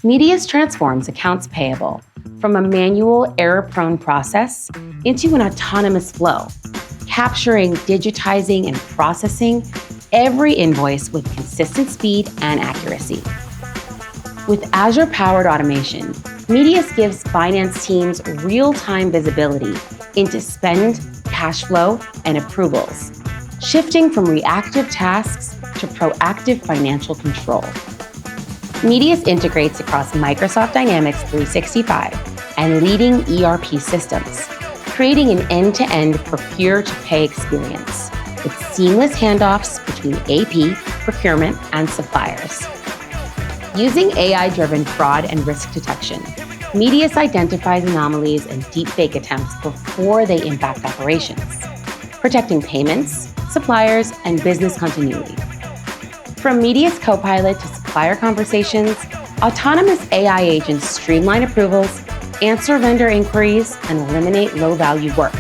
Medius transforms accounts payable from a manual, error-prone process into an autonomous flow, capturing, digitizing, and processing every invoice with consistent speed and accuracy. With Azure-powered automation, Medius gives finance teams real-time visibility into spend, cash flow, and approvals, shifting from reactive tasks to proactive financial control. Medius integrates across Microsoft Dynamics 365 and leading ERP systems, creating an end-to-end procure-to-pay experience with seamless handoffs between AP, procurement, and suppliers. Using AI-driven fraud and risk detection, Medius identifies anomalies and deepfake attempts before they impact operations, protecting payments, suppliers, and business continuity. From Medius Copilot to supplier conversations, autonomous AI agents streamline approvals, answer vendor inquiries, and eliminate low-value work,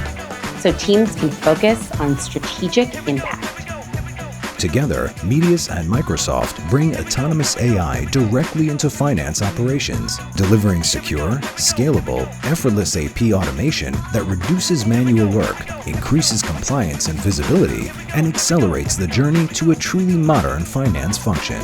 so teams can focus on strategic impact. Together, Medius and Microsoft bring autonomous AI directly into finance operations, delivering secure, scalable, effortless AP automation that reduces manual work, increases compliance and visibility, and accelerates the journey to a truly modern finance function.